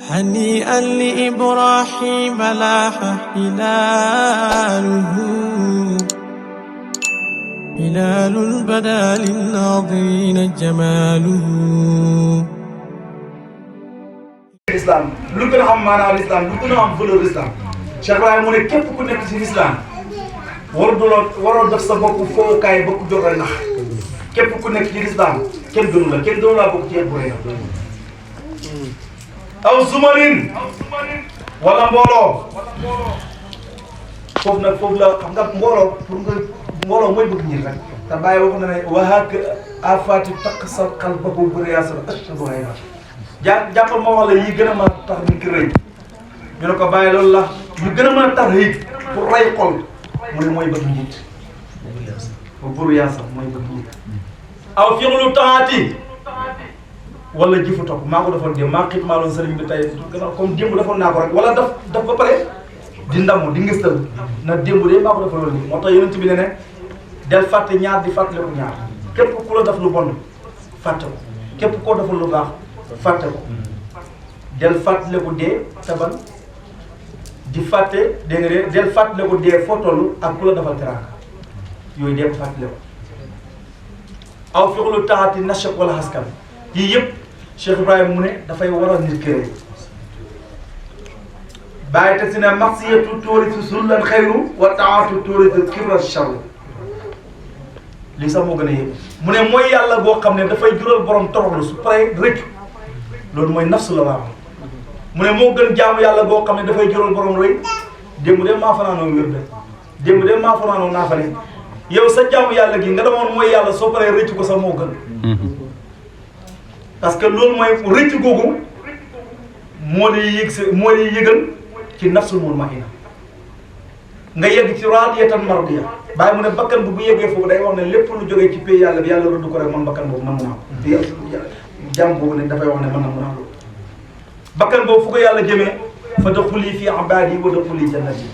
هنيئا لإبراهيم لاح هلاله هلال بدا للناظرين جماله. l'islam lu gën a am maanaam l'islam lu gën a am valeur l'islam Cheikh Ibrahima mu ne képp ku nekk ci l'islam waroo def sa bopp foofukaay ba ku jóg a nax képp ku nekk ci l'islam kenn gënu laa bokk ci yéen bu rëy aw zumarin wala mbooloo foofu nag foofu la xam nga mbooloo mbooloo mooy bëgg ñi rek te bàyyi wax na ne wahaak afati taq sa qalbahu buriyaasa ashhadu an la jàppal ma wax la yi gën a mën a tax nit ki rëy ñu ne ko bàyyi loolu la yu gën a mën a tax rëy pour rey xol mu ne mooy bëgg njiit buriyaasa mooy bëgg njiit aw fi'lu taati wala jëfu topp maa ko defoon démb maa xit maa loon sëriñ bi tey gannaaw comme démb defoon naa ko rek wala daf ba pare di ndamu di ngistal na démb de maa ko defoon loolu moo tax yonent bi ne del fàtte ñaar di fàttaliku ñaar képp ku la def lu bon fàtte ko képp koo defal lu baax fàtte ko del fàttaliku dee taban di fàtte dégg nga de del fàttaliku dee foo toll ak ku la defal teraanga yooyu dee ko fàttaliku aw fi'lu taati nashab wala haskan yii yëpp Cheikh Ibrahima mu ne dafay waral nit ki rëy bàyyi te si ne maxsiyatu tuurisu sullan xayru wa taatu tuurisu kibra charru lii sax moo gën a yëpp mu ne mooy yàlla boo xam ne dafay jural borom toroxlu su paree rëccu loolu mooy nafsu la waa mu ne moo gën jaamu yàlla boo xam ne dafay jural borom rëy démb de maa fanaanoo wér de démb de maa fanaanoo naafale yow sa jaamu yàlla gi nga demoon mooy yàlla soo paree rëccu ko sax moo gën parce que loolu mooy rëcc googu moo lay yëgal ci nafsul mutmainna nga yegg ci raadiyatan mardiya bàyyi mu ne bakkan bu yeggee foofu day wax ne lépp lu jógee ci pays yàlla bi yàlla rëdd ko rek man bakkan boobu nangu naa ko jàmm boobu ne dafay wax ne man nangu naa ko bakkan boobu fu ko yàlla jëmee fa daxuli fi ibaadi wa daxuli jannati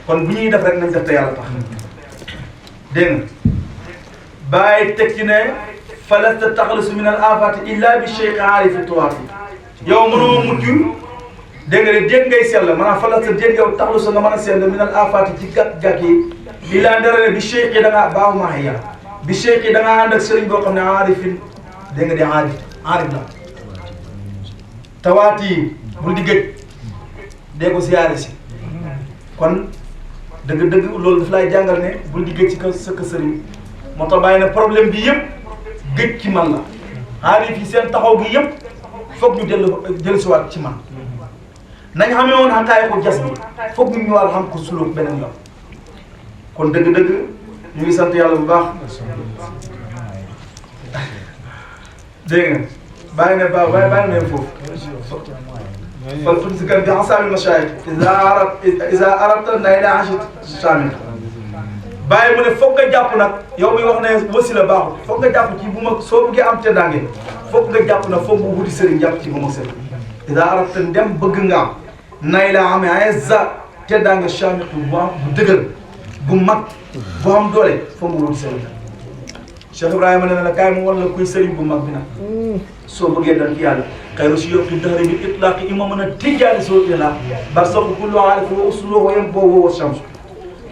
kon bu ñuy def rek nañ def te yàlla tax dégg nga bàyyi teg ci ne falasta taxlasu min al afati illa bi cheikh aarifi tuwaati yow mënoo mucc dégg nga de déet ngay sell maanaam falasta déet yow taxlasu nga mën a sell min al afati ci gàtt-gàtt yi illa ndara ne bi cheikh yi da ngaa baaw maax ya bi cheikh yi da ngaa ànd ak sëriñ boo xam ne aarifin dégg nga de aarif la tawaati yi bul di gëj dee ko siyaare si kon dëgg-dëgg loolu daf lay jàngal ne bul di gëj ci sa sëriñ moo tax bàyyi na problème bi yëpp gëj ci man la aarif yi seen taxaw gi yëpp foog ñu dellusiwaat ci man nañ xamee woon xaqaay ko jas bi foog ñu ñëwaat xam ko suluk beneen yoon kon dëgg-dëgg ñu ngi sant yàlla bu baax dégg nga bàyyi ne bàyyi ne foofu fal tumsikan bi asaabil mashaayix iza arabta nayla ashit shamil bàyyi mu ne foog nga jàpp nag yow mi wax ne wasila baaxul foog nga jàpp ci bu ma soo bëggee am teddaange foog nga jàpp nag foog nga wuti sëriñ jàpp ci bu ma sëriñ iza arabta ndem bëgg nga am nay la amee izza teddaange shamil bu dëgër bu mag bu am doole foog nga wuti sëriñ Cheikh Ibrahima ne la kaay mu wala kuy sëriñ bu mag bi nag soo bëggee dal ci yàlla xayru si yokki dahri bi itlaaqi ima mën a tijjaani soo ila bar saxu kullu aarif wa usluhu wa yem boo wa shamsu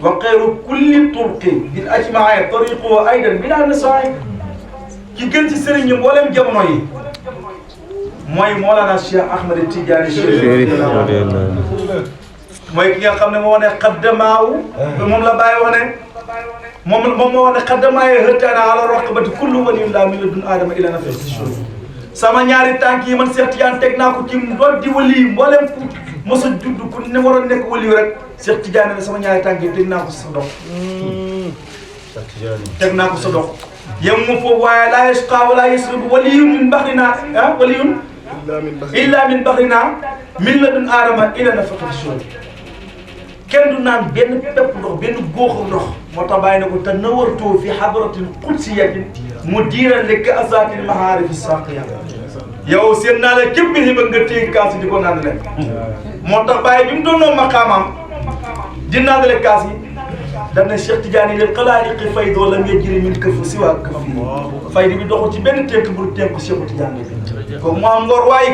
wa xayru kulli turqi bil ajmaai tariqu aydan bila nasaay ki gën ci sëriñ ñi mboolem jamono yi mooy Mawlana Cheikh Ahmed Tidiane Chérif mooy ki nga xam ne moo wane xaddamaawu moom la bàyyi wax ne moom moo wax ne xaddamaaye hëttaana ala raqabati kullu waliyin laa min ladun aadama ila nafsi sama ñaari tànk yi man Cheikh Tidiane teg naa ko ci doon di wali mboolem mos a judd ku ne waroon nekk wali rek Cheikh Tidiane ne sama ñaari tànk yi teg naa ko sa dox teg naa ko sa dox yem mu foofu waaye laa yasqa wala yasribu waliyun min baxrina waliyun illa min baxrina min ladun aadama ila nafsi kenn du naan benn pepp ndox benn góoxu ndox moo tax bàyyi na ko te nawartoo fi hadratin qudsiyatin mudiran li kaasatil maharif saqiya yow seen naa la képp bi ba nga téye kaas yi di ko naan leen moo tax bàyyi bi mu doonoo maqaamam di naan leen kaas yi daf ne Cheikh Tidiane lil xalaayiqi faydoo lam yajri min këf si waa këf yi faydi bi doxul ci benn tënk bu tënk Cheikh Tidiane kooku moo am ngor waay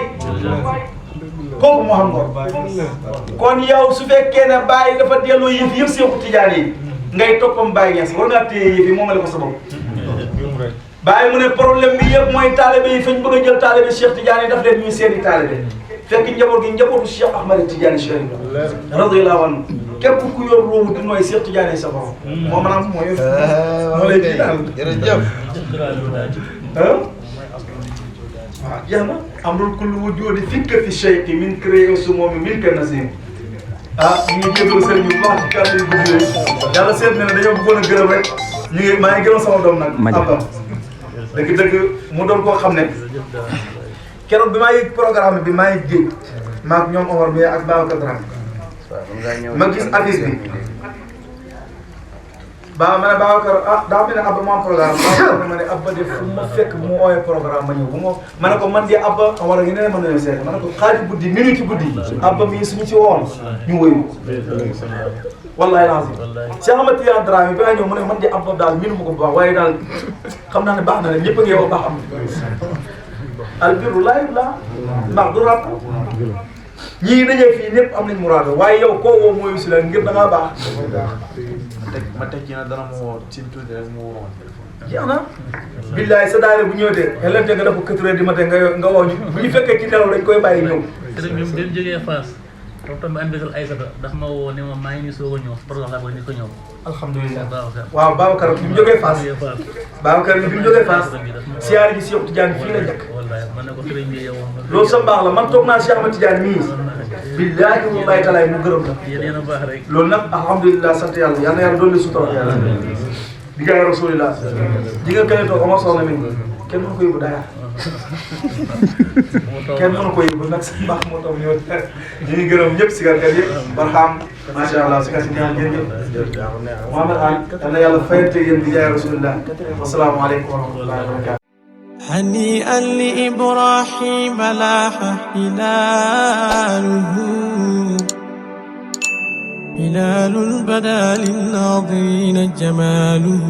kooku moo am ngor kon yow su fekkee ne Baye dafa delloo yëf yëpp Seexu Tijaan yi ngay toppam Baye Niass war ngaa téye yëf yi moomale ko sa bopp Baye mu ne problème bi yëpp mooy taalibe yi fañ bëgg a jël taalibe Cheikh Tidiane yi daf leen ñuy seeni taalibe fekk njaboot gi njabootu Cheikh Ahmad Tidiane Chérif radiyallahu anhu képp ku yor roobu di nooy Cheikh Tidiane sa borom moo maanaam moo lay kii daal jërëjëf waaw jeex na amrul kullu wujudi fikka fi cheikhi min créé su moom min ka nasim ñu ngi jégalu sëriñ bu baax ci kàddu yu gudd yooyu yàlla seet na ne dañoo bëggoon a gërëm rek ñu ngi maa ngi gërëm sama doom nag Abba dëgg-dëgg mu doon koo xam ne keroog bi maa yëg programme bi maa ngi géej maag ñoom Omar mi ak Babacar Dramé ma gis affiche bi ma ne Babacar daa mel ne Abba moo am programme ma ne Abba de fu ma fekk mu ooyee programme ma ñëw bu ma ne ko man de Abba Omar a ngi ne mën nañoo seet ma ne ko xaaju guddi minute ci guddi Abba mii suñu ci woon ñu wóyu wallahi lazim Cheikh Ahmad Tidiane Dramé bi nga ñëw mu ne man de Abba daal minu ma ko bu baax waaye daal xam naa ne baax na ne ñëpp a ngi yow baax am albiru laa yubla ndax du ràpp ñii dajee fii ñëpp am nañ muraada waaye yow koo woo mooy si la ngir da ngaa baax ma teg ci na dana ma woo ci tuuti rek mu woo jeex na billaay sa daare bu ñëwee de xelante nga def ko 4 heures du matin nga woo ñu bu ñu fekkee ci nelaw dañ koy bàyyi ñëw sëriñ bi mu jógee Fass toog tam anniversaire Aïssata daf ma woo ne ma maa ngi nii soog a ñëw programme laa bëgg ni ko ñëw alhamdulilah waaw Babacar bi mu jógee Fass Babacar bi mu jógee Fass siyaare ji Cheikh Tidiane fii la njëkk man ne ko sëriñ bi yow loolu sa mbaax la man toog naa Cheikh Ahmad Tidiane mii billaahi wallaahi talaay mu gërëm la yéen a baax rek loolu nag alhamdulilah sant yàlla yal na yàlla dolli sutura di jaay rasulillah di nga kenn toog Omar Soxna mi kenn mënu ko yóbbu daya kenn mënu ko yóbbu nag sa mbaax moo tax ñu ngi gërëm ñëpp si gàllankoor yëpp barxaam macha allah si gàllankoor ñaan ngeen ñëpp Mohamed An yal na yàlla fayante yéen di jaay rasulillah wasalaamaaleykum wa rahmatullahi wa barakatuh هنيئا لإبراهيم لاح هلاله هلال بدا للناظرين جماله